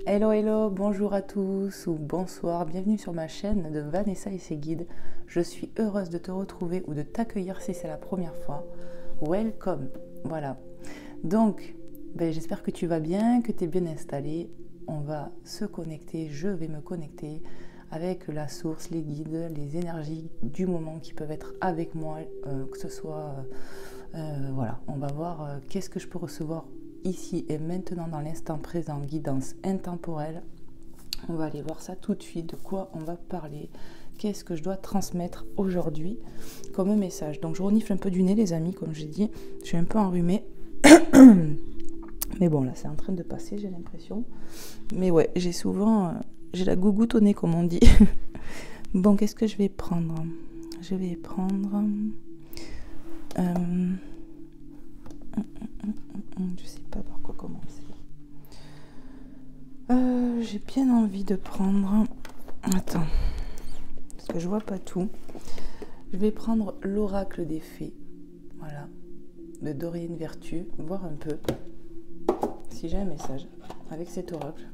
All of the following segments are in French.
Hello hello, bonjour à tous ou bonsoir, bienvenue sur ma chaîne de Vanessa et ses guides. Je suis heureuse de te retrouver ou de t'accueillir si c'est la première fois. Welcome, voilà. Donc, j'espère que tu vas bien, que tu es bien installé. On va se connecter, je vais me connecter avec la source, les guides, les énergies du moment qui peuvent être avec moi, que ce soit... voilà, on va voir qu'est-ce que je peux recevoir ici et maintenant dans l'instant présent, guidance intemporelle. On va aller voir ça tout de suite, de quoi on va parler, qu'est-ce que je dois transmettre aujourd'hui comme message. Donc je renifle un peu du nez les amis, comme j'ai dit, je suis un peu enrhumée. Mais bon là c'est en train de passer, j'ai l'impression. Mais ouais, j'ai souvent, j'ai la gougoute au nez comme on dit. Bon, qu'est-ce que je vais prendre? Je vais prendre... je sais pas par quoi commencer. J'ai bien envie de prendre... Attends, parce que je vois pas tout. Je vais prendre l'oracle des fées. Voilà, de Dorian Virtue. Voir un peu si j'ai un message avec cet oracle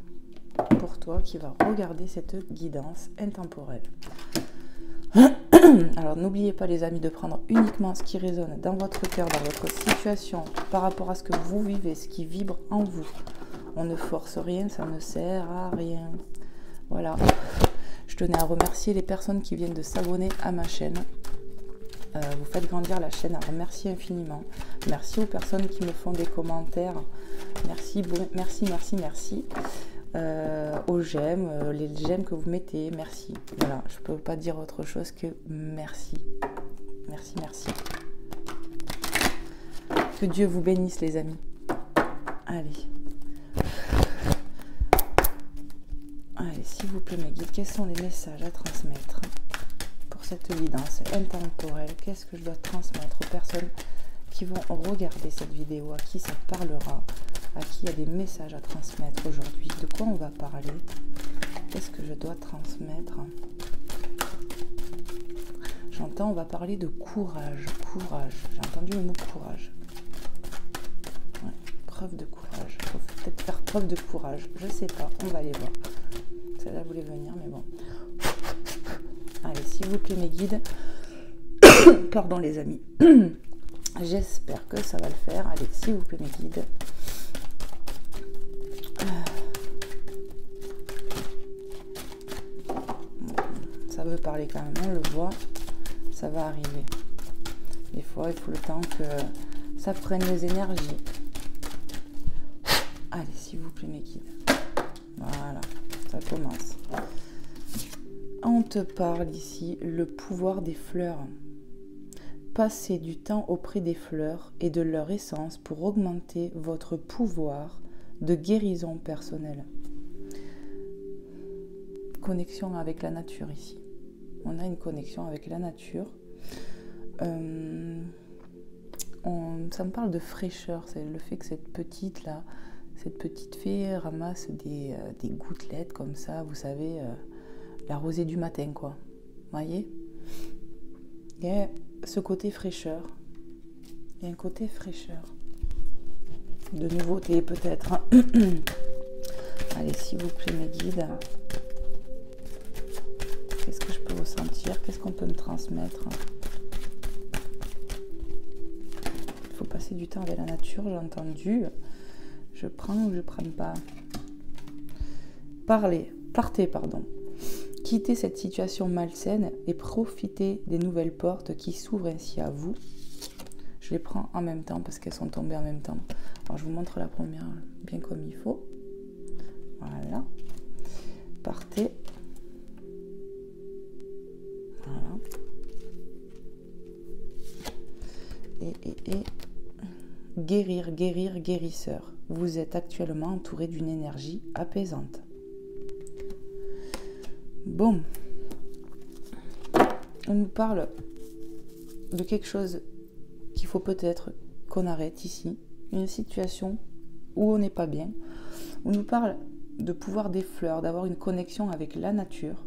pour toi qui va regarder cette guidance intemporelle. Alors n'oubliez pas les amis de prendre uniquement ce qui résonne dans votre cœur, dans votre situation, par rapport à ce que vous vivez, ce qui vibre en vous. On ne force rien, ça ne sert à rien. Voilà. Je tenais à remercier les personnes qui viennent de s'abonner à ma chaîne. Vous faites grandir la chaîne, alors merci infiniment. Merci aux personnes qui me font des commentaires. Merci, merci. Aux j'aime, les j'aime que vous mettez, merci. Voilà, je peux pas dire autre chose que merci. Merci. Que Dieu vous bénisse les amis. Allez, s'il vous plaît mes guides, quels sont les messages à transmettre pour cette guidance intemporelle? Qu'est-ce que je dois transmettre aux personnes qui vont regarder cette vidéo, à qui ça parlera, à qui il y a des messages à transmettre aujourd'hui? De quoi on va parler? Qu'est-ce que je dois transmettre? J'entends, on va parler de courage. J'ai entendu le mot courage. Ouais, preuve de courage. Il faut peut-être faire preuve de courage. Je sais pas, on va aller voir. Celle-là voulait venir, mais bon. Allez, s'il vous plaît, mes guides. Pardon, les amis. J'espère que ça va le faire. Allez, s'il vous plaît, mes guides. Ça veut parler quand même, on le voit. Ça va arriver. Des fois, il faut le temps que ça prenne les énergies. Allez, s'il vous plaît, mes guides. Voilà, ça commence. On te parle ici, le pouvoir des fleurs. Passez du temps auprès des fleurs et de leur essence pour augmenter votre pouvoir de guérison personnelle. Connexion avec la nature ici. On a une connexion avec la nature. Ça me parle de fraîcheur. C'est le fait que cette petite fée ramasse des gouttelettes comme ça, vous savez, la rosée du matin, quoi. Vous voyez? Il y a ce côté fraîcheur. Il y a un côté fraîcheur. De nouveauté, peut-être. Allez, s'il vous plaît, mes guides. Qu'est-ce que je peux ressentir? Qu'est-ce qu'on peut me transmettre? Il faut passer du temps avec la nature, j'ai entendu. Je prends ou je prends pas? Partez. Quittez cette situation malsaine et profitez des nouvelles portes qui s'ouvrent ainsi à vous. Je les prends en même temps parce qu'elles sont tombées en même temps. Alors je vous montre la première bien comme il faut. Voilà. Partez. Voilà. Et guérisseur. Vous êtes actuellement entouré d'une énergie apaisante. Bon. On nous parle de quelque chose qu'il faut peut-être qu'on arrête ici. Une situation où on n'est pas bien. On nous parle de pouvoir des fleurs, d'avoir une connexion avec la nature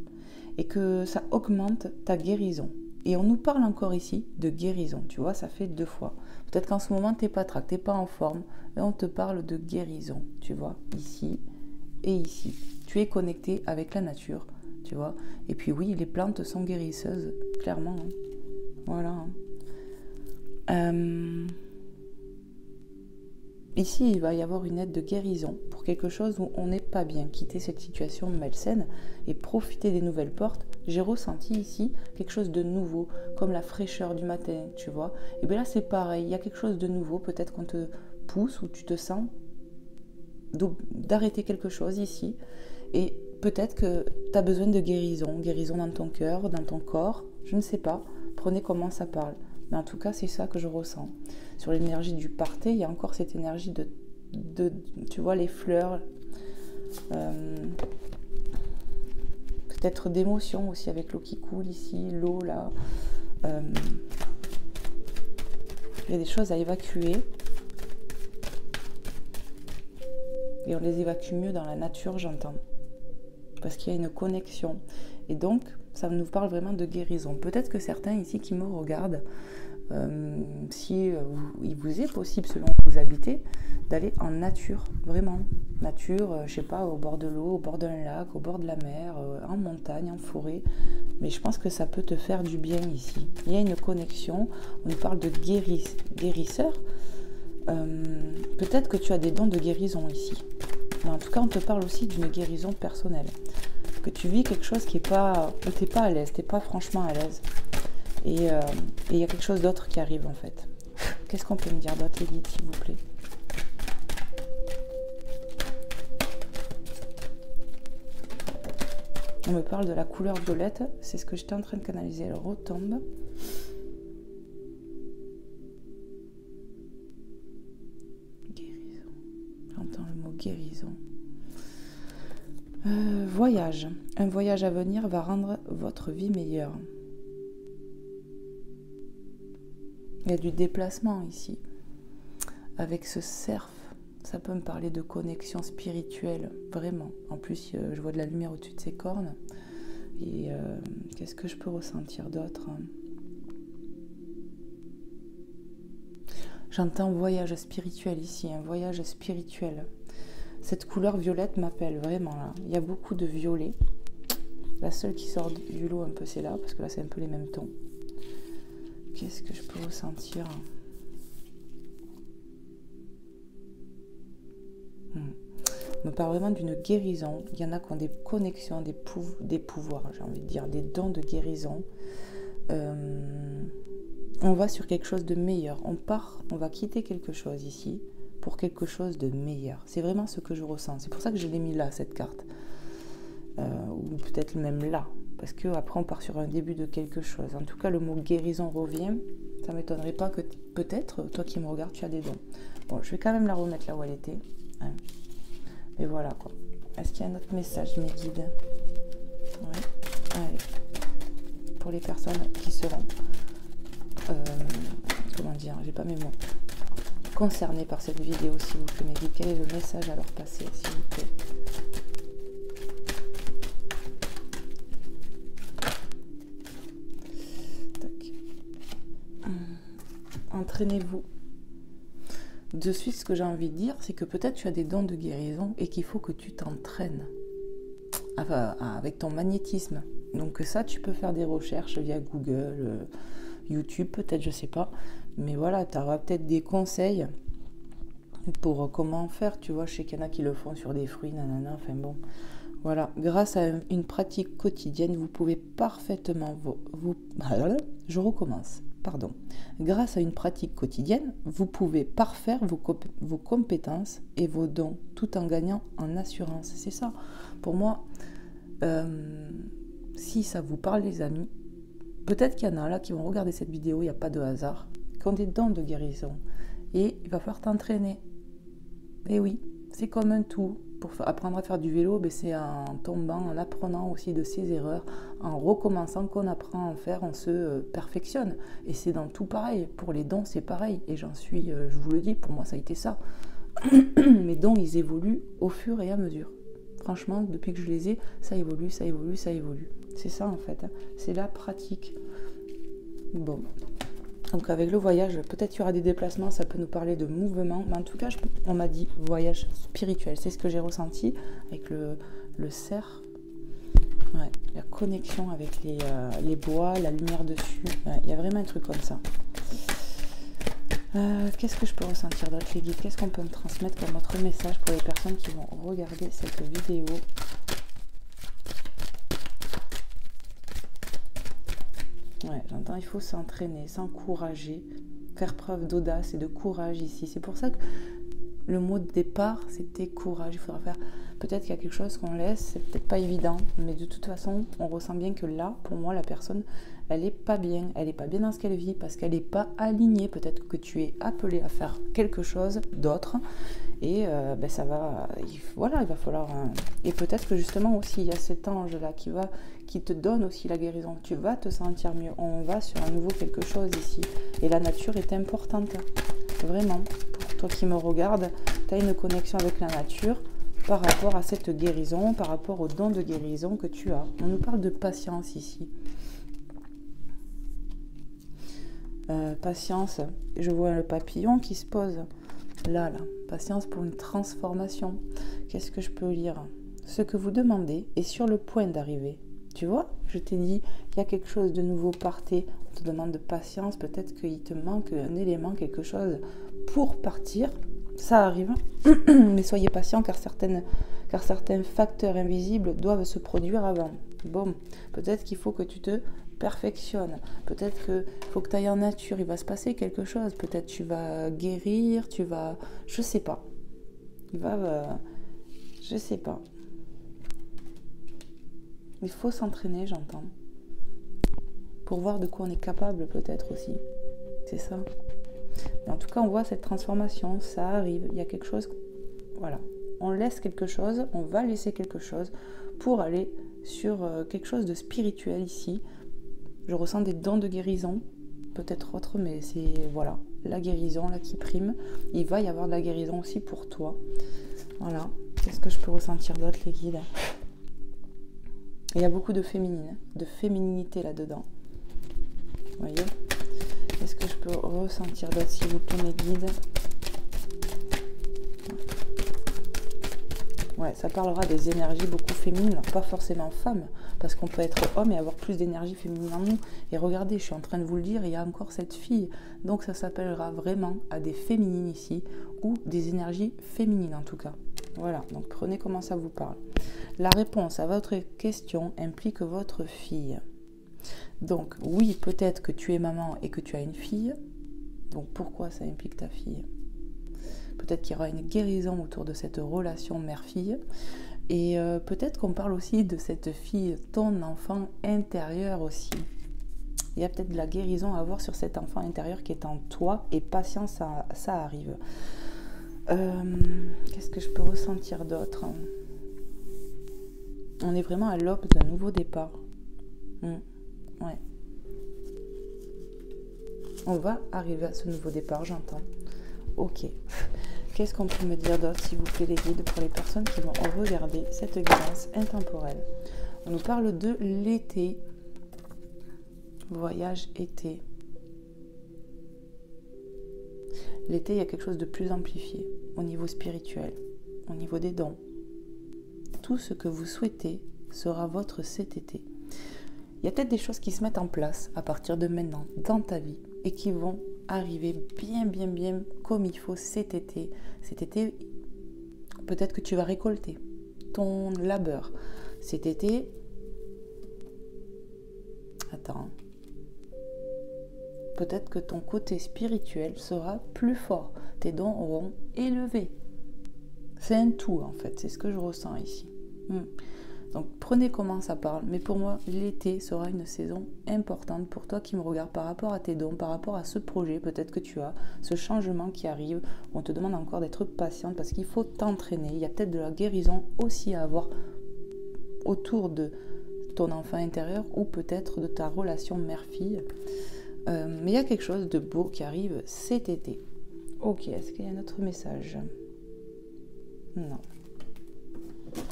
et que ça augmente ta guérison. Et on nous parle encore ici de guérison, tu vois, ça fait 2 fois. Peut-être qu'en ce moment, tu n'es pas trac, tu n'es pas en forme, et on te parle de guérison, tu vois, ici et ici. Tu es connecté avec la nature, tu vois. Et puis oui, les plantes sont guérisseuses, clairement. Hein. Voilà. Ici, il va y avoir une aide de guérison pour quelque chose où on n'est pas bien. Quitter cette situation malsaine et profiter des nouvelles portes. J'ai ressenti ici quelque chose de nouveau, comme la fraîcheur du matin, tu vois. Et bien là, c'est pareil. Il y a quelque chose de nouveau. Peut-être qu'on te pousse ou tu te sens d'arrêter quelque chose ici. Et peut-être que tu as besoin de guérison. Guérison dans ton cœur, dans ton corps. Je ne sais pas. Prenez comment ça parle. Mais en tout cas, c'est ça que je ressens. Sur l'énergie du parté, il y a encore cette énergie de tu vois, les fleurs. Peut-être d'émotion aussi avec l'eau qui coule ici, l'eau là. Il y a des choses à évacuer. Et on les évacue mieux dans la nature, j'entends. Parce qu'il y a une connexion. Et donc, ça nous parle vraiment de guérison. Peut-être que certains ici qui me regardent, si il vous est possible, selon où vous habitez, d'aller en nature, vraiment. Nature, je sais pas, au bord de l'eau, au bord d'un lac, au bord de la mer, en montagne, en forêt. Mais je pense que ça peut te faire du bien ici. Il y a une connexion, on nous parle de guérisseur. Peut-être que tu as des dons de guérison ici. Mais en tout cas, on te parle aussi d'une guérison personnelle. Que tu vis quelque chose qui est pas, où tu n'es pas à l'aise, tu n'es pas franchement à l'aise. Et il y a quelque chose d'autre qui arrive en fait. Qu'est-ce qu'on peut me dire d'autre, les guides, s'il vous plaît? On me parle de la couleur violette, c'est ce que j'étais en train de canaliser, elle retombe. Guérison, j'entends le mot guérison. Voyage, un voyage à venir va rendre votre vie meilleure. Il y a du déplacement ici. Avec ce cerf, ça peut me parler de connexion spirituelle, vraiment. En plus, je vois de la lumière au-dessus de ses cornes. Et qu'est-ce que je peux ressentir d'autre? J'entends voyage spirituel ici, un voyage spirituel. Cette couleur violette m'appelle vraiment là. Il y a beaucoup de violet. La seule qui sort du lot un peu, c'est là, parce que là, c'est un peu les mêmes tons. Qu'est-ce que je peux ressentir? On me parle vraiment d'une guérison. Il y en a qui ont des connexions, des pouvoirs, j'ai envie de dire, des dons de guérison. On va sur quelque chose de meilleur. On va quitter quelque chose ici pour quelque chose de meilleur. C'est vraiment ce que je ressens. C'est pour ça que je l'ai mis là, cette carte. Ou peut-être même là. Parce qu'après, on part sur un début de quelque chose. En tout cas, le mot guérison revient. Ça ne m'étonnerait pas que peut-être, toi qui me regardes, tu as des dons. Bon, je vais quand même la remettre là où elle était. Hein. Et voilà, quoi. Est-ce qu'il y a un autre message, mes guides? Oui. Allez. Pour les personnes qui seront... comment dire? J'ai pas mes mots. Concernées par cette vidéo, s'il vous plaît, mes guides. Quel est le message à leur passer, s'il vous plaît? Entraînez-vous. De suite, ce que j'ai envie de dire, c'est que peut-être tu as des dons de guérison et qu'il faut que tu t'entraînes avec ton magnétisme. Donc ça, tu peux faire des recherches via Google, YouTube, peut-être, je sais pas. Mais voilà, tu auras peut-être des conseils pour comment faire. Tu vois, je sais qu'il y en a qui le font sur des fruits, nanana, enfin bon. Voilà, grâce à une pratique quotidienne, vous pouvez parfaitement je recommence. Pardon. Grâce à une pratique quotidienne, vous pouvez parfaire vos compétences et vos dons tout en gagnant en assurance. C'est ça. Pour moi, si ça vous parle, les amis, peut-être qu'il y en a là qui vont regarder cette vidéo, il n'y a pas de hasard, qui ont des dons de guérison. Et il va falloir t'entraîner. Et oui, c'est comme un tout. Pour apprendre à faire du vélo, c'est en tombant, en apprenant aussi de ses erreurs, en recommençant qu'on apprend à en faire, on se perfectionne. Et c'est dans tout pareil. Pour les dons, c'est pareil. Et j'en suis, je vous le dis, pour moi, ça a été ça. Mes dons, ils évoluent au fur et à mesure. Franchement, depuis que je les ai, ça évolue, ça évolue, ça évolue. C'est ça, en fait. Hein. C'est la pratique. Bon. Donc avec le voyage, peut-être qu'il y aura des déplacements, ça peut nous parler de mouvement. Mais en tout cas, on m'a dit voyage spirituel. C'est ce que j'ai ressenti avec le cerf. Ouais, la connexion avec les bois, la lumière dessus. Ouais, il y a vraiment un truc comme ça. Qu'est-ce que je peux ressentir d'autre, les guides? Qu'est-ce qu'on peut me transmettre comme autre message pour les personnes qui vont regarder cette vidéo? Ouais, j'entends, il faut s'entraîner, s'encourager, faire preuve d'audace et de courage ici. C'est pour ça que le mot de départ, c'était courage. Il faudra faire... Peut-être qu'il y a quelque chose qu'on laisse, c'est peut-être pas évident, mais de toute façon, on ressent bien que là, pour moi, la personne, elle n'est pas bien. Elle n'est pas bien dans ce qu'elle vit parce qu'elle n'est pas alignée. Peut-être que tu es appelé à faire quelque chose d'autre. Et ça va... Voilà, il va falloir... Et peut-être que justement aussi, il y a cet ange-là qui te donne aussi la guérison. Tu vas te sentir mieux. On va sur un nouveau quelque chose ici. Et la nature est importante. Vraiment. Pour toi qui me regardes, tu as une connexion avec la nature par rapport à cette guérison, par rapport au don de guérison que tu as. On nous parle de patience ici. Patience, je vois le papillon qui se pose. Là, patience pour une transformation. Qu'est-ce que je peux lire? Ce que vous demandez est sur le point d'arriver. Tu vois, je t'ai dit, il y a quelque chose de nouveau, partez. On te demande de patience, peut-être qu'il te manque un élément, quelque chose pour partir. Ça arrive, mais soyez patient car certains facteurs invisibles doivent se produire avant. Bon, peut-être qu'il faut que tu te perfectionnes, peut-être qu'il faut que tu ailles en nature, il va se passer quelque chose, peut-être tu vas guérir, je sais pas. Je sais pas. Il faut s'entraîner, j'entends. Pour voir de quoi on est capable peut-être aussi. C'est ça. Mais en tout cas, on voit cette transformation, ça arrive, il y a quelque chose, voilà. On laisse quelque chose, on va laisser quelque chose pour aller sur quelque chose de spirituel ici. Je ressens des dons de guérison, peut-être autre, mais c'est, voilà, la guérison là qui prime. Il va y avoir de la guérison aussi pour toi. Voilà, qu'est-ce que je peux ressentir d'autre, les guides? Il y a beaucoup de fémininité là-dedans. Vous voyez? Qu'est-ce que je peux ressentir d'autre, s'il vous plaît, mes guides? Ouais, ça parlera des énergies beaucoup féminines, pas forcément femmes, parce qu'on peut être homme et avoir plus d'énergie féminine en nous. Et regardez, je suis en train de vous le dire, il y a encore cette fille. Donc ça s'appellera vraiment à des féminines ici, ou des énergies féminines en tout cas. Voilà, donc prenez comment ça vous parle. La réponse à votre question implique votre fille. Donc oui, peut-être que tu es maman et que tu as une fille. Donc pourquoi ça implique ta fille? Peut-être qu'il y aura une guérison autour de cette relation mère-fille. Et peut-être qu'on parle aussi de cette fille, ton enfant intérieur aussi. Il y a peut-être de la guérison à avoir sur cet enfant intérieur qui est en toi. Et patience, ça arrive. Qu'est-ce que je peux ressentir d'autre? On est vraiment à l'aube d'un nouveau départ. Ouais. On va arriver à ce nouveau départ, j'entends. Ok. Qu'est-ce qu'on peut me dire d'autre, s'il vous plaît, les guides, pour les personnes qui vont regarder cette guidance intemporelle? On nous parle de l'été. Voyage été. L'été, il y a quelque chose de plus amplifié au niveau spirituel, au niveau des dons. Tout ce que vous souhaitez sera votre cet été. Il y a peut-être des choses qui se mettent en place à partir de maintenant dans ta vie et qui vont arriver bien comme il faut cet été. Cet été, peut-être que tu vas récolter ton labeur. Cet été, peut-être que ton côté spirituel sera plus fort. Tes dons auront élevé. C'est un tout en fait, c'est ce que je ressens ici. Donc prenez comment ça parle, mais pour moi l'été sera une saison importante pour toi qui me regarde par rapport à tes dons, par rapport à ce projet peut-être que tu as, ce changement qui arrive. On te demande encore d'être patiente parce qu'il faut t'entraîner. Il y a peut-être de la guérison aussi à avoir autour de ton enfant intérieur ou peut-être de ta relation mère-fille. Mais il y a quelque chose de beau qui arrive cet été. Ok, est-ce qu'il y a un autre message? Non.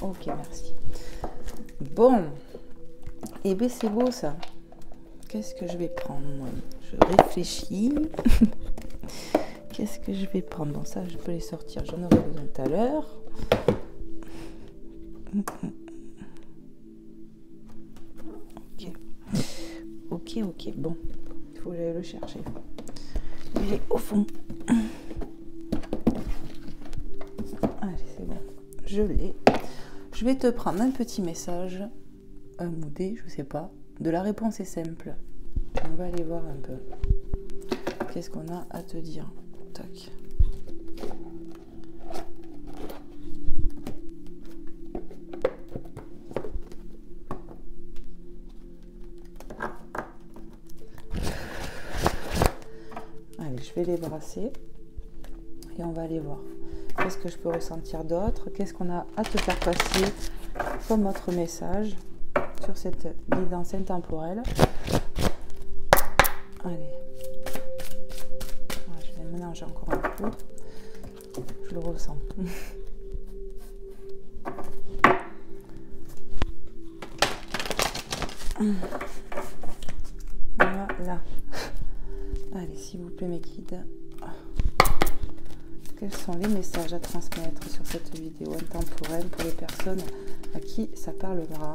Ok, merci. Bon, et bien c'est beau ça. Qu'est-ce que je vais prendre moi? je réfléchis. Qu'est-ce que je vais prendre? Bon, ça, je peux les sortir, j'en aurai besoin tout à l'heure. Ok, bon, il faut que j'aille le chercher. Il est au fond. Allez, c'est bon, je l'ai. Je vais te prendre un petit message, un moudé, je sais pas. De la réponse est simple. On va aller voir un peu. Qu'est-ce qu'on a à te dire? Tac. Allez, je vais les brasser et on va aller voir. Qu'est-ce que je peux ressentir d'autre? Qu'est-ce qu'on a à te faire passer comme autre message sur cette guidance intemporelle? Allez. Ouais, je vais mélanger encore un coup. Je le ressens. Voilà. Allez, s'il vous plaît, mes guides. Quels sont les messages à transmettre sur cette vidéo intemporelle pour les personnes à qui ça parlera?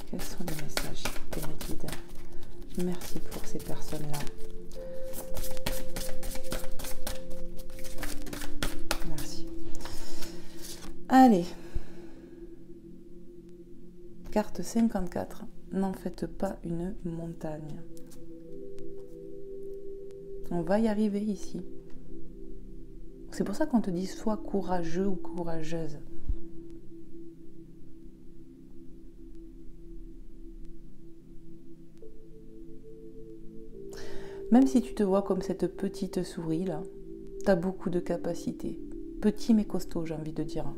Quels sont les messages de mes guides? Merci pour ces personnes-là. Merci. Allez. Carte 54. N'en faites pas une montagne. On va y arriver ici. C'est pour ça qu'on te dit sois courageux ou courageuse. Même si tu te vois comme cette petite souris là, tu as beaucoup de capacités. Petit mais costaud, j'ai envie de dire.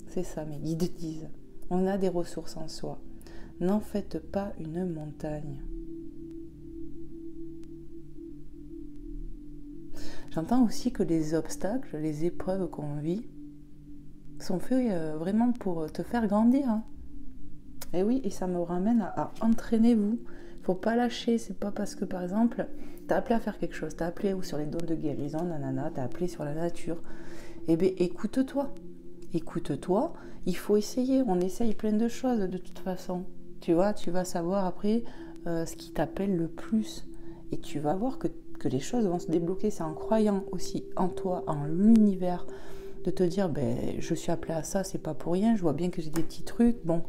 C'est ça, mes guides disent. On a des ressources en soi. N'en faites pas une montagne. J'entends aussi que les obstacles, les épreuves qu'on vit, sont faits vraiment pour te faire grandir. Hein. Et oui, et ça me ramène à entraîner-vous. Il ne faut pas lâcher. C'est pas parce que, par exemple, tu as appelé à faire quelque chose, tu as appelé sur les dons de guérison, nanana, tu as appelé sur la nature. Eh bien, écoute-toi. Écoute-toi. Il faut essayer. On essaye plein de choses de toute façon. Tu vois, tu vas savoir après ce qui t'appelle le plus. Et tu vas voir que les choses vont se débloquer. C'est en croyant aussi en toi, en l'univers, de te dire, je suis appelée à ça, c'est pas pour rien, je vois bien que j'ai des petits trucs, bon,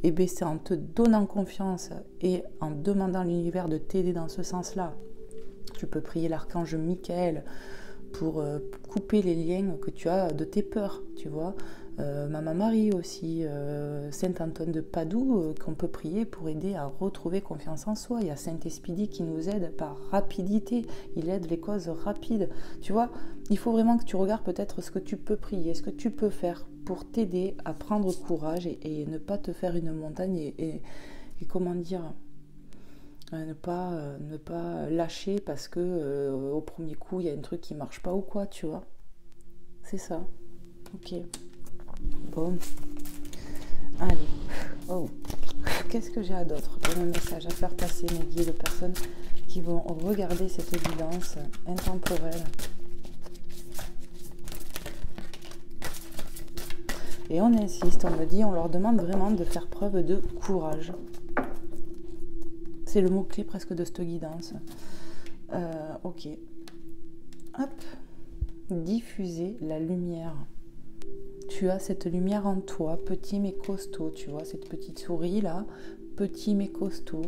et c'est en te donnant confiance et en demandant à l'univers de t'aider dans ce sens-là. Tu peux prier l'archange Michael pour couper les liens que tu as de tes peurs, tu vois. Maman Marie aussi, Saint Antoine de Padoue, qu'on peut prier pour aider à retrouver confiance en soi. Il y a Saint Espidi qui nous aide par rapidité, il aide les causes rapides. Tu vois, il faut vraiment que tu regardes peut-être ce que tu peux prier, ce que tu peux faire pour t'aider à prendre courage et ne pas te faire une montagne et comment dire, ne pas lâcher parce que au premier coup il y a un truc qui marche pas ou quoi, tu vois. C'est ça. Ok. Bon. Allez. Oh. Qu'est-ce que j'ai à d'autre comme message à faire passer, mes guides, de personnes qui vont regarder cette guidance intemporelle. Et on insiste, on me dit, on leur demande vraiment de faire preuve de courage. C'est le mot-clé presque de cette guidance. Ok. Hop. Diffuser la lumière. Tu as cette lumière en toi, petit mais costaud, tu vois, cette petite souris là, petit mais costaud.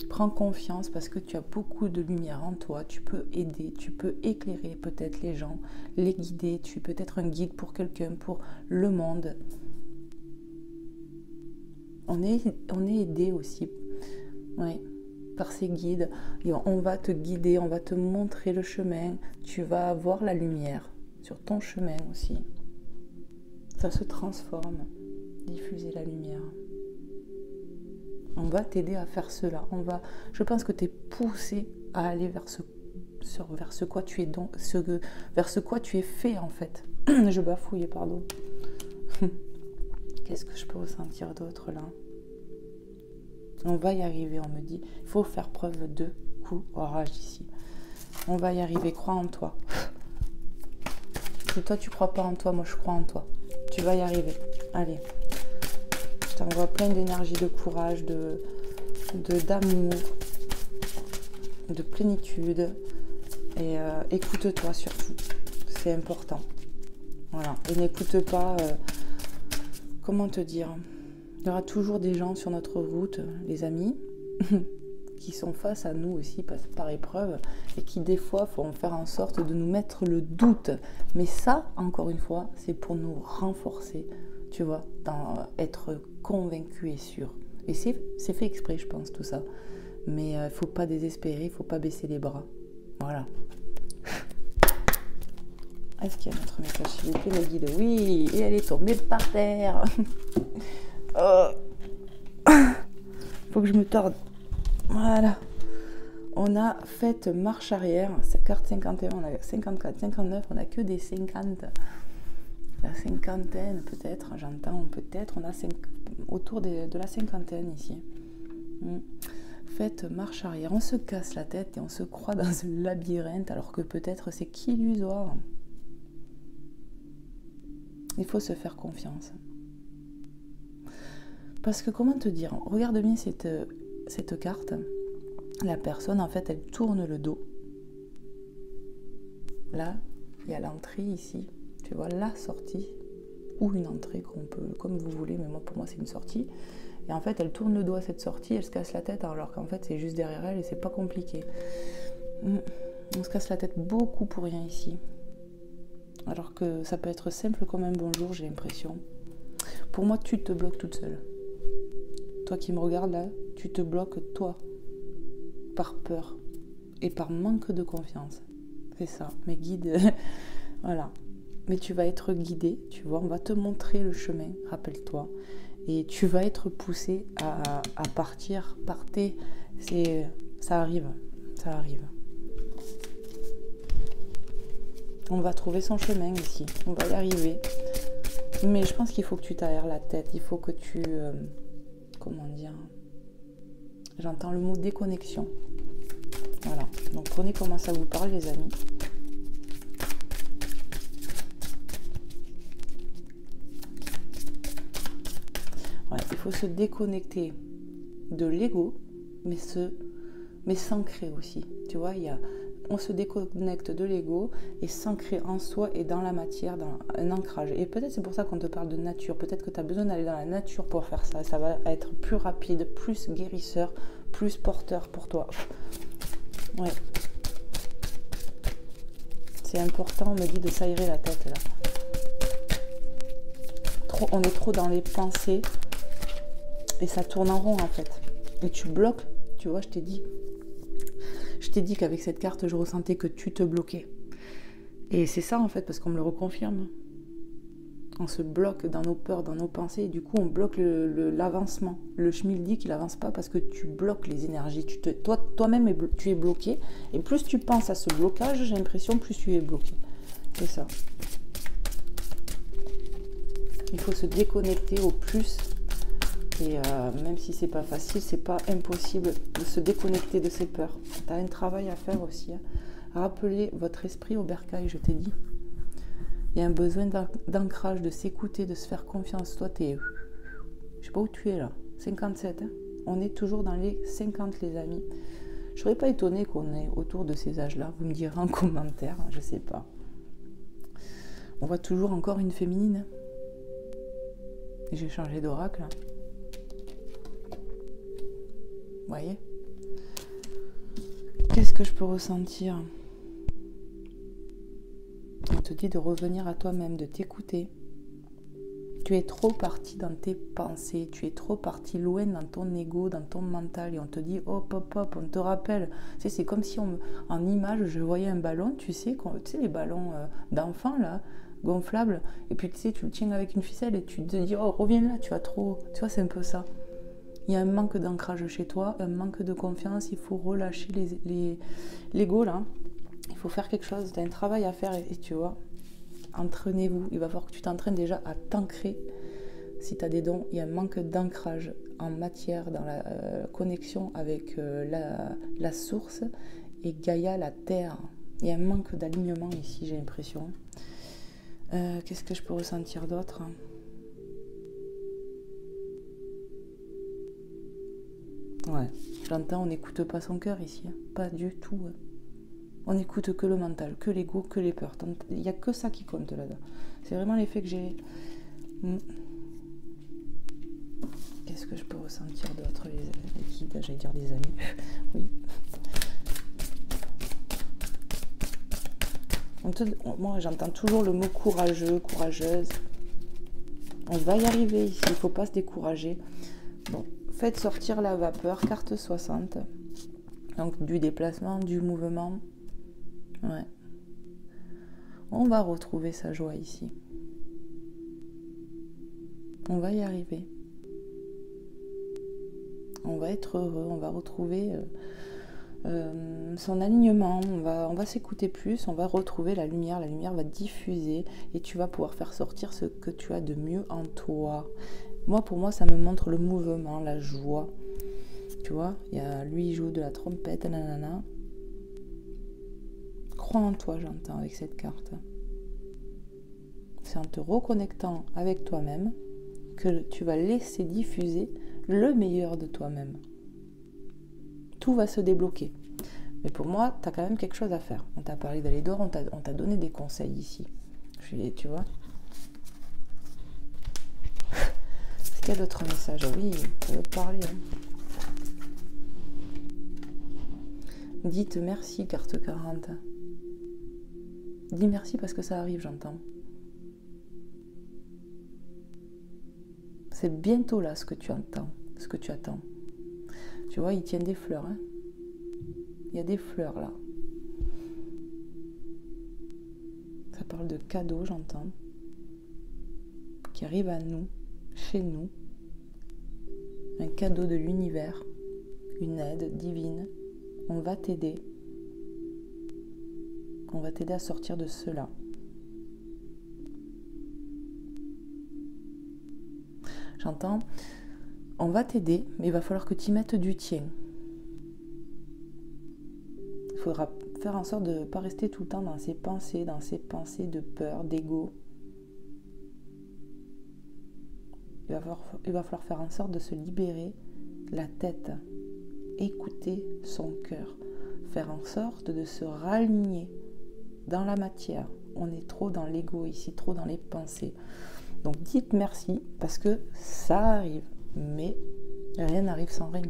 Prends confiance parce que tu as beaucoup de lumière en toi, tu peux aider, tu peux éclairer peut-être les gens, les guider, tu es peut-être un guide pour quelqu'un, pour le monde. On est aidé aussi, oui, par ces guides. Et on va te guider, on va te montrer le chemin, tu vas avoir la lumière sur ton chemin aussi. Ça se transforme, diffuser la lumière. On va t'aider à faire cela. Je pense que tu es poussé à aller vers ce quoi tu es vers ce quoi tu es fait en fait. Je bafouille, pardon. Qu'est-ce que je peux ressentir d'autre là? On va y arriver, on me dit. Il faut faire preuve de courage ici. On va y arriver, crois en toi. Si toi tu crois pas en toi, moi je crois en toi. Tu vas y arriver. Allez. Je t'envoie plein d'énergie, de courage, d'amour, de plénitude. Et écoute-toi surtout. C'est important. Voilà. Et n'écoute pas... comment te dire ? Il y aura toujours des gens sur notre route, les amis, qui sont face à nous aussi par épreuve et qui des fois font faire en sorte de nous mettre le doute. Mais ça, encore une fois, c'est pour nous renforcer, tu vois, dans être convaincu et sûr. Et c'est fait exprès, je pense, tout ça. Mais il ne faut pas désespérer, il ne faut pas baisser les bras. Voilà. Est-ce qu'il y a notre message, s'il vous plaît, la guide ? Oui, et elle est tombée par terre. Faut que je me torde. Voilà. On a fait marche arrière. Carte 51, on a 54, 59, on a que des 50. La cinquantaine, peut-être, j'entends, peut-être. On a autour de la cinquantaine ici. Faites marche arrière. On se casse la tête et on se croit dans un labyrinthe, alors que peut-être c'est qu'illusoire. Il faut se faire confiance. Parce que comment te dire, regarde bien cette carte. La personne, en fait, elle tourne le dos. Là, il y a l'entrée ici. Tu vois, la sortie. Ou une entrée, comme vous voulez, mais pour moi, c'est une sortie. Et en fait, elle tourne le dos à cette sortie, elle se casse la tête, alors qu'en fait, c'est juste derrière elle et c'est pas compliqué. On se casse la tête beaucoup pour rien ici. Alors que ça peut être simple comme un bonjour, j'ai l'impression. Pour moi, tu te bloques toute seule. Toi qui me regardes là, tu te bloques toi. Par peur. Et par manque de confiance. C'est ça. Mes guides, voilà. Mais tu vas être guidé, tu vois, on va te montrer le chemin, rappelle-toi. Et tu vas être poussé à partir. Partez. Ça arrive. Ça arrive. On va trouver son chemin ici. On va y arriver. Mais je pense qu'il faut que tu t'aères la tête. Il faut que tu... comment dire ? J'entends le mot déconnexion. Voilà. Donc prenez comment ça vous parle, les amis. Voilà. Il faut se déconnecter de l'ego, mais s'ancrer aussi. Tu vois, on se déconnecte de l'ego et s'ancrer en soi et dans la matière, dans un ancrage. Et peut-être c'est pour ça qu'on te parle de nature. Peut-être que tu as besoin d'aller dans la nature pour faire ça. Ça va être plus rapide, plus guérisseur, plus porteur pour toi. Ouais. C'est important, on me dit, de s'aérer la tête là. On est trop dans les pensées et ça tourne en rond en fait. Et tu bloques, tu vois, je t'ai dit qu'avec cette carte, je ressentais que tu te bloquais. Et c'est ça en fait, parce qu'on me le reconfirme. On se bloque dans nos peurs, dans nos pensées, et du coup on bloque l'avancement. Le schmilblick, il avance pas parce que tu bloques les énergies. Toi-même, tu es bloqué, et plus tu penses à ce blocage, j'ai l'impression, plus tu es bloqué. C'est ça. Il faut se déconnecter au plus. Et même si c'est pas facile, c'est pas impossible de se déconnecter de ses peurs. Tu as un travail à faire aussi. Hein. Rappelez votre esprit au bercail, je t'ai dit. Il y a un besoin d'ancrage, de s'écouter, de se faire confiance. Toi, t'es... Je sais pas où tu es là. 57. Hein. On est toujours dans les 50, les amis. Je serais pas étonnée qu'on est autour de ces âges-là. Vous me direz en commentaire. Je sais pas. On voit toujours encore une féminine. Et j'ai changé d'oracle. Vous voyez ? Qu'est-ce que je peux ressentir ? On te dit de revenir à toi-même, de t'écouter. Tu es trop parti dans tes pensées, tu es trop parti loin dans ton ego, dans ton mental. Et on te dit hop, hop, hop, on te rappelle. Tu sais, c'est comme si en image, je voyais un ballon, tu sais les ballons d'enfants là, gonflables. Et puis tu sais, tu le tiens avec une ficelle et tu te dis, oh, reviens là, tu vas trop... Tu vois, c'est un peu ça. Il y a un manque d'ancrage chez toi, un manque de confiance, il faut relâcher l'ego là. Il faut faire quelque chose, tu as un travail à faire et tu vois, entraînez-vous. Il va falloir que tu t'entraînes déjà à t'ancrer Si tu as des dons, il y a un manque d'ancrage en matière dans la connexion avec la source et Gaïa, la terre. Il y a un manque d'alignement ici, j'ai l'impression. Qu'est-ce que je peux ressentir d'autre? Ouais, j'entends, on n'écoute pas son cœur ici, hein. Pas du tout. Hein. On n'écoute que le mental, que l'ego, que les peurs. Il n'y a que ça qui compte là-dedans. C'est vraiment l'effet que j'ai. Qu'est-ce que je peux ressentir d'autre, les guides? J'allais dire des amis. Oui. Moi, j'entends toujours le mot courageux, courageuse. On va y arriver ici, il ne faut pas se décourager. Bon, faites sortir la vapeur, carte 60. Donc, du déplacement, du mouvement. Ouais. On va retrouver sa joie ici. On va y arriver. On va être heureux, on va retrouver son alignement, on va s'écouter plus, on va retrouver la lumière va diffuser et tu vas pouvoir faire sortir ce que tu as de mieux en toi. Pour moi, ça me montre le mouvement, la joie. Tu vois, lui, il joue de la trompette, nanana. Crois en toi, j'entends, avec cette carte. C'est en te reconnectant avec toi-même que tu vas laisser diffuser le meilleur de toi-même. Tout va se débloquer. Mais pour moi, tu as quand même quelque chose à faire. On t'a parlé d'aller dehors, on t'a donné des conseils ici. Tu vois. Est-ce qu'il y a d'autres messages? Oui, je veux te parler. Hein. Dites merci, carte 40. Dis merci parce que ça arrive, j'entends. C'est bientôt là ce que tu entends, ce que tu attends. Tu vois, ils tiennent des fleurs. Hein. Il y a des fleurs là. Ça parle de cadeaux, j'entends. Qui arrivent à nous, chez nous. Un cadeau de l'univers. Une aide divine. On va t'aider. On va t'aider à sortir de cela. J'entends, on va t'aider, mais il va falloir que tu y mettes du tien. Il faudra faire en sorte de ne pas rester tout le temps dans ces pensées de peur, d'ego. Il va falloir faire en sorte de se libérer la tête, écouter son cœur, faire en sorte de se raligner dans la matière. On est trop dans l'ego ici, trop dans les pensées. Donc dites merci parce que ça arrive, mais rien n'arrive sans rien.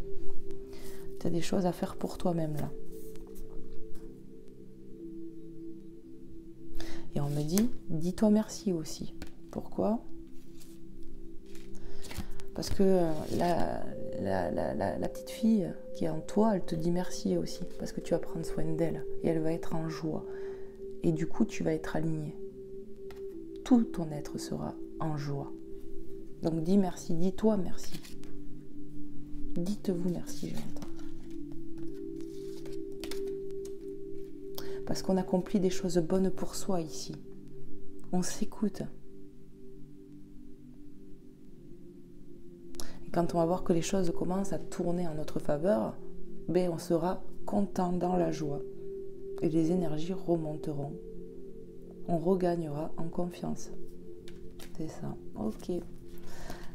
Tu as des choses à faire pour toi-même là. Et on me dit, dis-toi merci aussi. Pourquoi ? Parce que la petite fille qui est en toi, elle te dit merci aussi. Parce que tu vas prendre soin d'elle et elle va être en joie. Et du coup, tu vas être aligné. Tout ton être sera en joie. Donc dis merci, dis-toi merci. Dites-vous merci, j'entends. Parce qu'on accomplit des choses bonnes pour soi ici. On s'écoute. Et quand on va voir que les choses commencent à tourner en notre faveur, on sera content dans la joie. Et les énergies remonteront. On regagnera en confiance. C'est ça. Ok.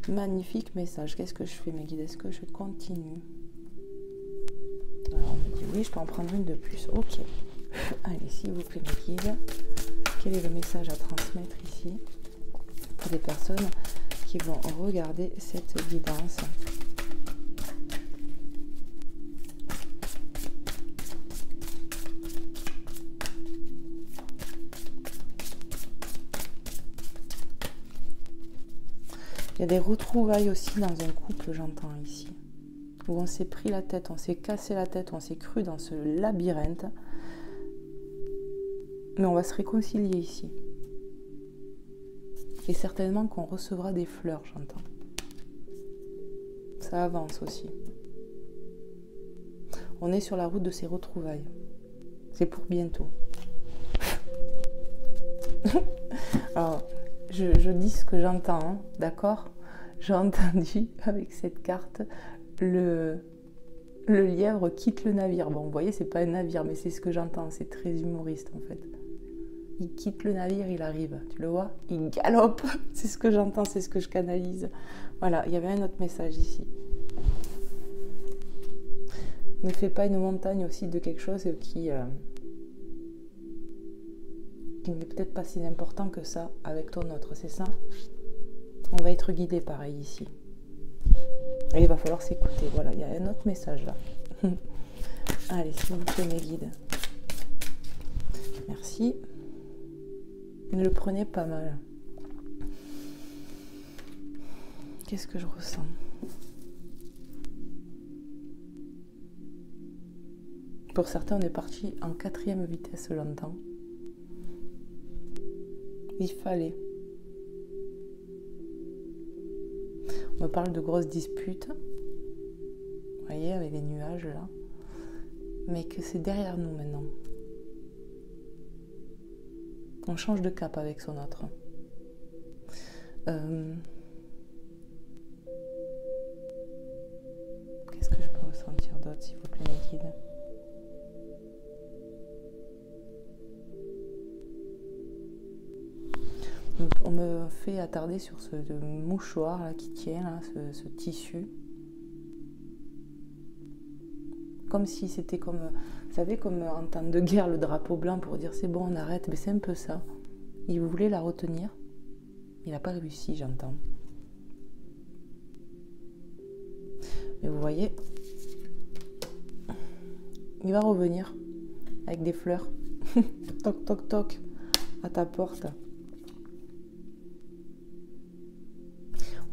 Magnifique message. Qu'est-ce que je fais, mes guides? Est-ce que je continue? Alors, on me dit oui, je peux en prendre une de plus. Ok. Allez, s'il vous plaît, mes guides. Quel est le message à transmettre ici pour des personnes qui vont regarder cette guidance? Il y a des retrouvailles aussi dans un couple, j'entends ici, où on s'est pris la tête, on s'est cassé la tête, on s'est cru dans ce labyrinthe, mais on va se réconcilier ici. Et certainement qu'on recevra des fleurs, j'entends. Ça avance aussi. On est sur la route de ces retrouvailles. C'est pour bientôt. Alors, je dis ce que j'entends, hein, d'accord ? j'ai entendu avec cette carte le lièvre quitte le navire. Bon, vous voyez, c'est pas un navire, mais c'est ce que j'entends. C'est très humoriste en fait. Il quitte le navire, il arrive. Tu le vois? Il galope. C'est ce que j'entends, c'est ce que je canalise. Voilà, il y avait un autre message ici. Ne fais pas une montagne aussi de quelque chose qui n'est peut-être pas si important que ça avec ton autre, c'est ça? On va être guidé pareil ici. Et il va falloir s'écouter. Voilà, il y a un autre message là. Allez, s'il vous plaît, mes guides. Merci. Ne le prenez pas mal. Qu'est-ce que je ressens? Pour certains, on est parti en 4e vitesse, j'entends. Il fallait. On me parle de grosses disputes. Vous voyez, avec les nuages là. Mais que c'est derrière nous maintenant. On change de cap avec son autre. Qu'est-ce que je peux ressentir d'autre, s'il vous plaît, mes guides? On me fait attarder sur ce mouchoir là, qui tient, là, ce tissu. Comme si c'était comme, vous savez, comme en temps de guerre, le drapeau blanc pour dire c'est bon, on arrête. Mais c'est un peu ça. Il voulait la retenir. Il n'a pas réussi, j'entends. Mais vous voyez, il va revenir avec des fleurs. Toc, toc, toc, à ta porte.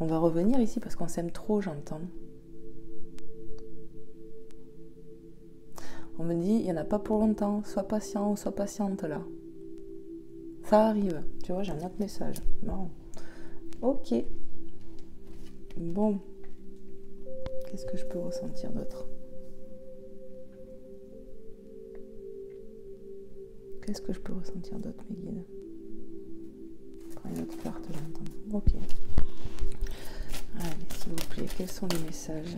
On va revenir ici parce qu'on s'aime trop, j'entends. On me dit, il n'y en a pas pour longtemps, sois patient ou sois patiente là. Ça arrive. Tu vois, j'ai un autre message. Non. Ok. Bon. Qu'est-ce que je peux ressentir d'autre? Qu'est-ce que je peux ressentir d'autre, mes guides? Prends une autre carte, j'entends. Ok. Allez, s'il vous plaît, quels sont les messages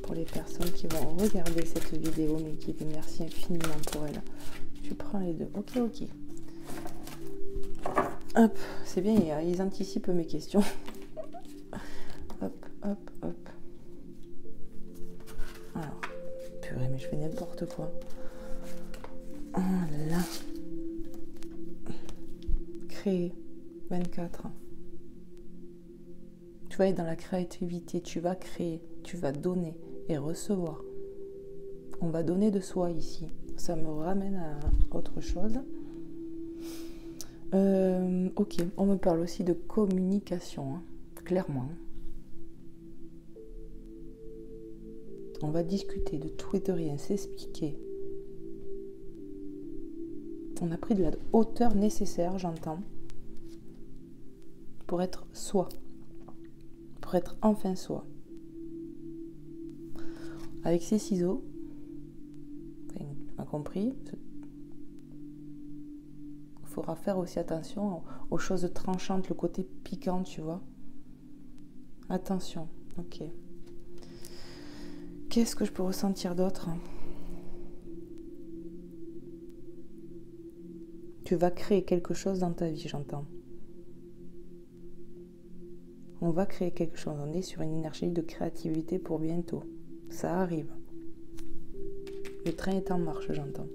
pour les personnes qui vont regarder cette vidéo, mes guides? Merci infiniment pour elles. Je prends les deux. Ok, ok. Hop, c'est bien, ils anticipent mes questions. Hop, hop, hop. Alors, purée, mais je fais n'importe quoi. Oh là. Créer. 24. Tu vas être dans la créativité, tu vas créer, tu vas donner et recevoir. On va donner de soi ici. Ça me ramène à autre chose. Ok, on me parle aussi de communication, hein, clairement. On va discuter de tout et de rien, s'expliquer. On a pris de la hauteur nécessaire, j'entends, pour être soi. Pour être enfin soi. Avec ces ciseaux, enfin, tu m'as compris, il faudra faire aussi attention aux choses tranchantes, le côté piquant, tu vois. Attention, ok. Qu'est-ce que je peux ressentir d'autre? Tu vas créer quelque chose dans ta vie, j'entends. On va créer quelque chose. On est sur une énergie de créativité pour bientôt. Ça arrive. Le train est en marche, j'entends.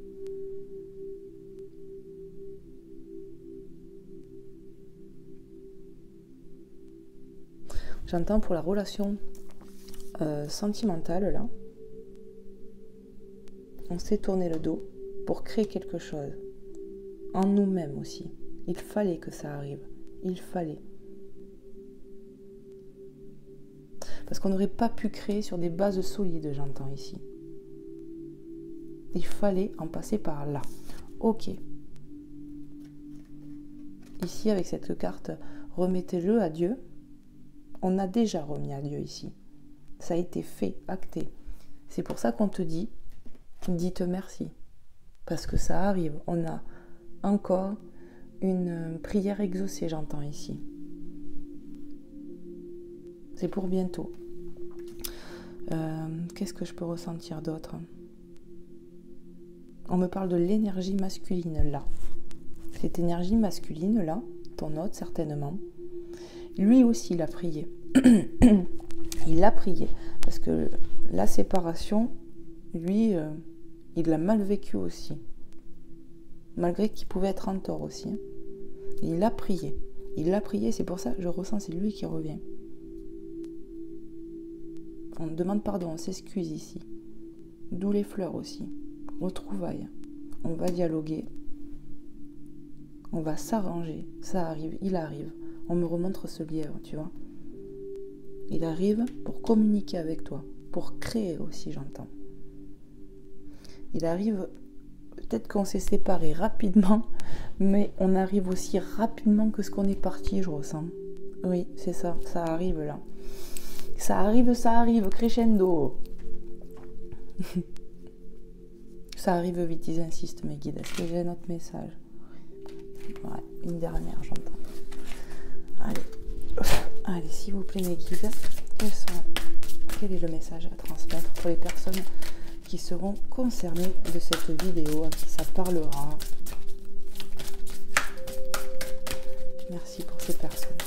J'entends pour la relation sentimentale, là. On s'est tourné le dos pour créer quelque chose. En nous-mêmes aussi. Il fallait que ça arrive. Il fallait. Parce qu'on n'aurait pas pu créer sur des bases solides, j'entends ici. Il fallait en passer par là. Ok. Ici, avec cette carte, remettez-le à Dieu. On a déjà remis à Dieu ici. Ça a été fait, acté. C'est pour ça qu'on te dit, dites merci. Parce que ça arrive. On a encore une prière exaucée, j'entends ici. C'est pour bientôt. Qu'est-ce que je peux ressentir d'autre? On me parle de l'énergie masculine là. Cette énergie masculine là, ton hôte certainement, lui aussi il a prié. Il a prié. Parce que la séparation, lui, il l'a mal vécu aussi. Malgré qu'il pouvait être en tort aussi. Il a prié. Il a prié, c'est pour ça que je ressens, c'est lui qui revient. On demande pardon, on s'excuse ici. D'où les fleurs aussi. Retrouvailles. On va dialoguer. On va s'arranger. Ça arrive, il arrive. On me remontre ce lièvre, tu vois. Il arrive pour communiquer avec toi. Pour créer aussi, j'entends. Il arrive, peut-être qu'on s'est séparés rapidement, mais on arrive aussi rapidement que ce qu'on est parti, je ressens. Oui, c'est ça, ça arrive là. Ça arrive, crescendo. Ça arrive vite, ils insistent, mes guides. Est-ce que j'ai un autre message? Ouais, une dernière, j'entends. Allez, s'il vous plaît, mes guides, quel est le message à transmettre pour les personnes qui seront concernées de cette vidéo, à qui ça parlera? Merci pour ces personnes.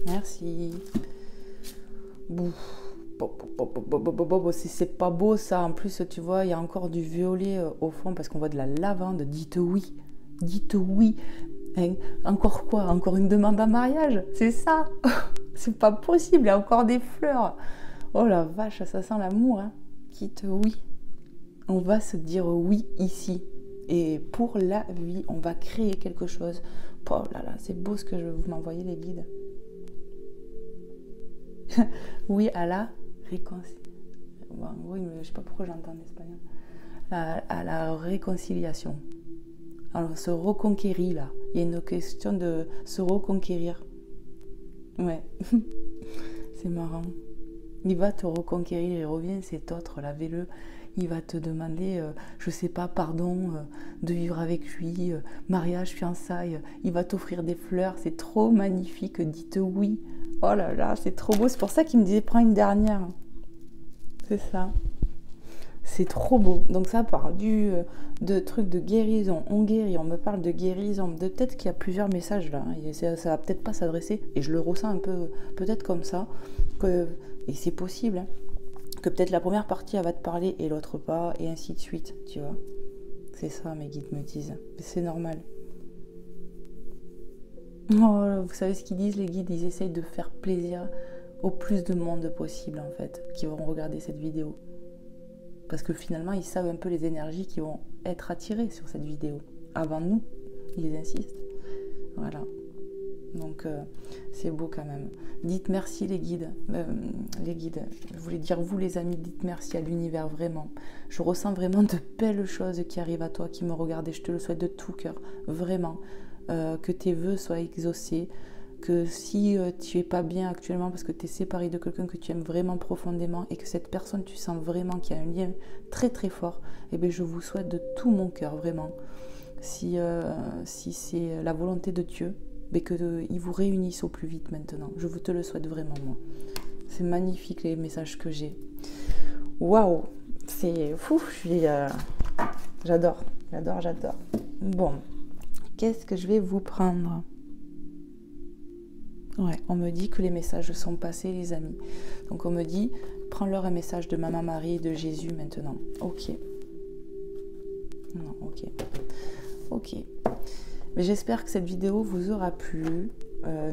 Merci. C'est pas beau ça. En plus, tu vois, il y a encore du violet au fond parce qu'on voit de la lavande. Dites oui. Dites oui. Hein, encore quoi? Encore une demande en mariage? C'est ça? C'est pas possible. Il y a encore des fleurs. Oh la vache, ça sent l'amour. Hein. Dites oui. On va se dire oui ici. Et pour la vie, on va créer quelque chose. Oh là là, c'est beau ce que vous m'envoyez, les guides. Oui, à la réconciliation. Bon, oui, mais je sais pas pourquoi j'entends en espagnol. À la réconciliation. Alors, se reconquérir, là. Il y a une question de se reconquérir. Ouais. C'est marrant. Il va te reconquérir, il revient, cet autre, lavez-le. Il va te demander, je sais pas, pardon, de vivre avec lui, mariage, fiançailles. Il va t'offrir des fleurs, c'est trop magnifique, dites oui. Oh là là, c'est trop beau. C'est pour ça qu'il me disait, prends une dernière. C'est ça. C'est trop beau. Donc ça parle de trucs de guérison. On guérit, on me parle de guérison. Peut-être qu'il y a plusieurs messages là. Et ça va peut-être pas s'adresser. Et je le ressens un peu, peut-être comme ça. Et c'est possible. Hein, que peut-être la première partie, elle va te parler et l'autre pas. Et ainsi de suite, tu vois. C'est ça, mes guides me disent. C'est normal. Oh, vous savez ce qu'ils disent, les guides? Ils essayent de faire plaisir au plus de monde possible, en fait, qui vont regarder cette vidéo. Parce que finalement, ils savent un peu les énergies qui vont être attirées sur cette vidéo. Avant nous, ils insistent. Voilà. Donc, c'est beau quand même. Dites merci, les guides. Les guides, je voulais dire vous, les amis, dites merci à l'univers, vraiment. Je ressens vraiment de belles choses qui arrivent à toi, qui me regardent, et je te le souhaite de tout cœur, vraiment. Que tes vœux soient exaucés, que si tu es pas bien actuellement parce que tu es séparé de quelqu'un que tu aimes vraiment profondément et que cette personne, tu sens vraiment qu'il y a un lien très très fort, eh bien, je vous souhaite de tout mon cœur, vraiment. Si c'est la volonté de Dieu, mais qu'ils vous réunissent au plus vite maintenant. Je vous te le souhaite vraiment, moi. C'est magnifique les messages que j'ai. Waouh, c'est fou, j'adore. Bon. Qu'est-ce que je vais vous prendre? Ouais, on me dit que les messages sont passés, les amis. Donc on me dit, prends-leur un message de Maman Marie et de Jésus maintenant. Ok. Non, ok. Ok. Mais j'espère que cette vidéo vous aura plu.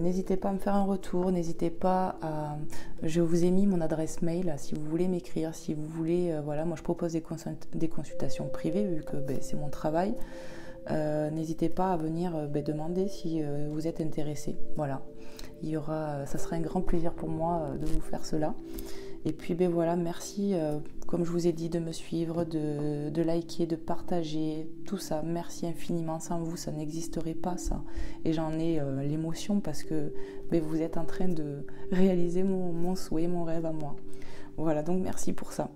N'hésitez pas à me faire un retour. N'hésitez pas à... Je vous ai mis mon adresse mail si vous voulez m'écrire. Si vous voulez... voilà, moi je propose des consultations privées vu que c'est mon travail. N'hésitez pas à venir demander si vous êtes intéressé. Voilà, ça sera un grand plaisir pour moi de vous faire cela. Et puis voilà, merci, comme je vous ai dit, de me suivre, de liker, de partager, tout ça. Merci infiniment. Sans vous, ça n'existerait pas, ça. Et j'en ai l'émotion parce que vous êtes en train de réaliser mon souhait, mon rêve à moi. Voilà, donc merci pour ça.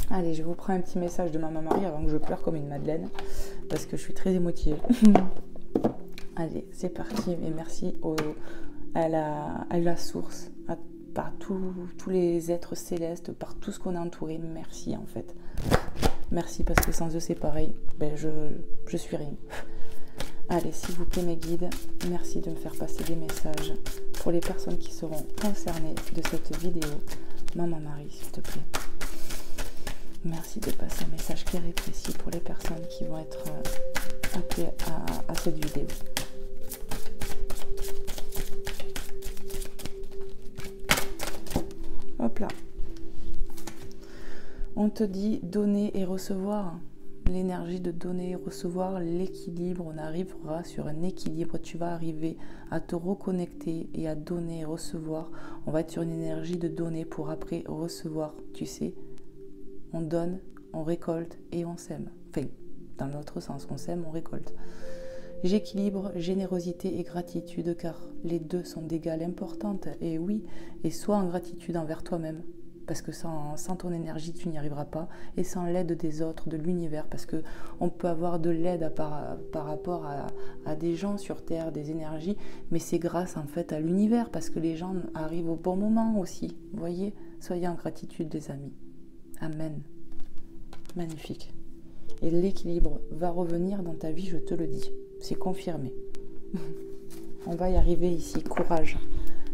Allez, je vous prends un petit message de Maman Marie avant que je pleure comme une madeleine, parce que je suis très émotive. Allez, c'est parti. Et merci à la source, par tous les êtres célestes, par tout ce qu'on a entouré. Merci en fait. Merci parce que sans eux c'est pareil. Je suis rien. Allez, s'il vous plaît mes guides, merci de me faire passer des messages pour les personnes qui seront concernées de cette vidéo. Maman Marie, s'il te plaît. Merci de passer un message clair et précis pour les personnes qui vont être appelées à cette vidéo. Hop là. On te dit donner et recevoir. L'énergie de donner et recevoir, l'équilibre, on arrivera sur un équilibre, tu vas arriver à te reconnecter et à donner et recevoir. On va être sur une énergie de donner pour après recevoir, tu sais. On donne, on récolte et on sème. Enfin, dans l'autre sens, on sème, on récolte. J'équilibre générosité et gratitude car les deux sont d'égale importance. Et oui, et sois en gratitude envers toi-même. Parce que sans ton énergie, tu n'y arriveras pas. Et sans l'aide des autres, de l'univers. Parce qu'on peut avoir de l'aide par rapport à des gens sur Terre, des énergies. Mais c'est grâce en fait à l'univers. Parce que les gens arrivent au bon moment aussi. Vous voyez, soyez en gratitude les amis. Amen. Magnifique. Et l'équilibre va revenir dans ta vie, je te le dis. C'est confirmé. On va y arriver ici. Courage.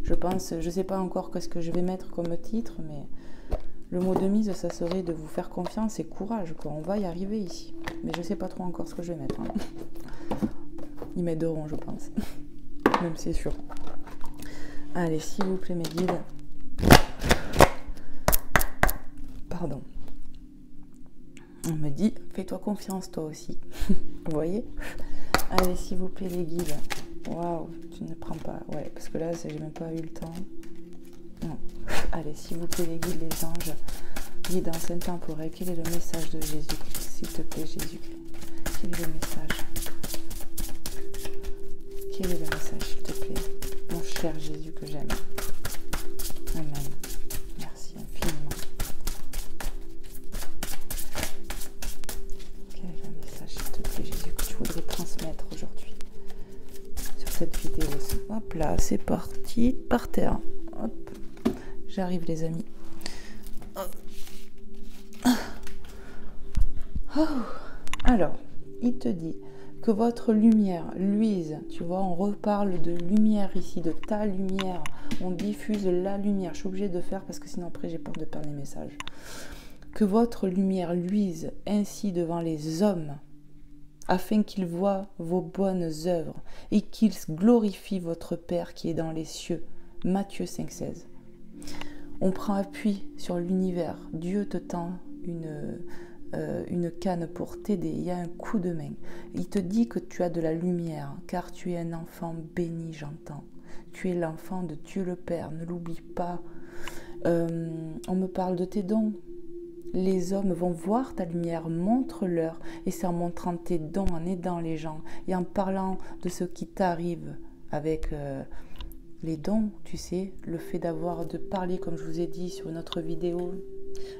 Je pense, je ne sais pas encore ce que je vais mettre comme titre, mais le mot de mise, ça serait de vous faire confiance et courage, quoi. On va y arriver ici. Mais je ne sais pas trop encore ce que je vais mettre. Hein. Ils m'aideront, je pense. Même c'est sûr. Allez, s'il vous plaît, mes guides. Pardon. On me dit, fais-toi confiance, toi aussi. Vous voyez? Allez, s'il vous plaît, les guides. Waouh, tu ne prends pas. Ouais, parce que là, j'ai même pas eu le temps. Non. Allez, s'il vous plaît, les guides, les anges, guides intemporels, quel est le message de Jésus? S'il te plaît, Jésus. Quel est le message? Quel est le message, s'il te plaît? Mon cher Jésus que j'aime. Amen. Merci infiniment. Quel est le message, s'il te plaît, Jésus, que tu voudrais transmettre aujourd'hui? Cette vidéo. Hop là, c'est parti, par terre. Hop, j'arrive les amis. Oh. Alors, il te dit que votre lumière luise, tu vois, on reparle de lumière ici, de ta lumière, on diffuse la lumière. Je suis obligée de faire parce que sinon après j'ai peur de perdre les messages. Que votre lumière luise ainsi devant les hommes, afin qu'ils voient vos bonnes œuvres et qu'ils glorifient votre Père qui est dans les cieux. Matthieu 5,16. On prend appui sur l'univers. Dieu te tend une canne pour t'aider. Il y a un coup de main. Il te dit que tu as de la lumière, car tu es un enfant béni, j'entends. Tu es l'enfant de Dieu le Père, ne l'oublie pas. On me parle de tes dons. Les hommes vont voir ta lumière, montre-leur, et c'est en montrant tes dons, en aidant les gens, et en parlant de ce qui t'arrive avec les dons, tu sais, le fait de parler, comme je vous ai dit sur une autre vidéo,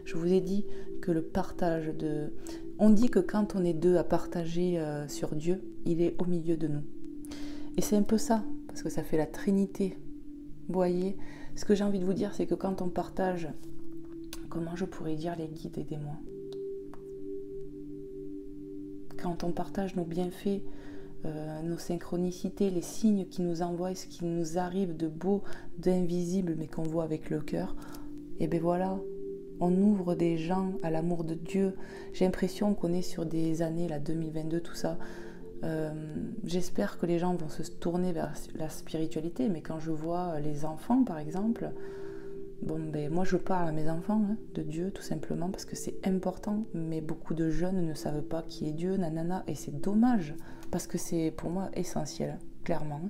je vous ai dit que le partage de... On dit que quand on est deux à partager sur Dieu, il est au milieu de nous. Et c'est un peu ça, parce que ça fait la Trinité. Vous voyez, ce que j'ai envie de vous dire, c'est que quand on partage... Comment je pourrais dire les guides, aidez-moi. Quand on partage nos bienfaits, nos synchronicités, les signes qui nous envoient, ce qui nous arrive de beau, d'invisible, mais qu'on voit avec le cœur, et bien voilà, on ouvre des gens à l'amour de Dieu. J'ai l'impression qu'on est sur des années, là, 2022, tout ça. J'espère que les gens vont se tourner vers la spiritualité, mais quand je vois les enfants, par exemple... Bon, ben, moi je parle à mes enfants de Dieu tout simplement parce que c'est important, mais beaucoup de jeunes ne savent pas qui est Dieu, nanana, et c'est dommage parce que c'est pour moi essentiel, clairement.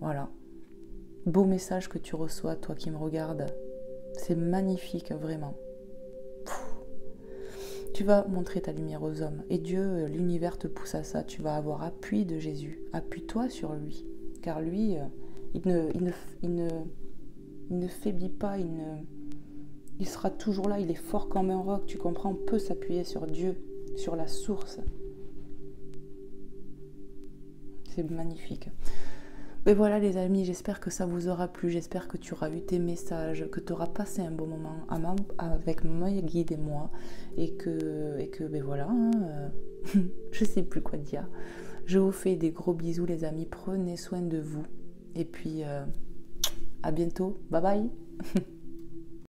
Voilà. Beau message que tu reçois, toi qui me regardes. C'est magnifique, vraiment. Tu vas montrer ta lumière aux hommes et Dieu, l'univers te pousse à ça. Tu vas avoir appui de Jésus. Appuie-toi sur lui, car lui, il ne faiblit pas, il sera toujours là, il est fort comme un roc, tu comprends, on peut s'appuyer sur Dieu, sur la source. c'est magnifique. Mais voilà les amis, j'espère que ça vous aura plu, j'espère que tu auras eu tes messages, que tu auras passé un bon moment avec ma guide et moi, et que ben voilà, je sais plus quoi dire. Je vous fais des gros bisous les amis, prenez soin de vous, et puis à bientôt, bye bye.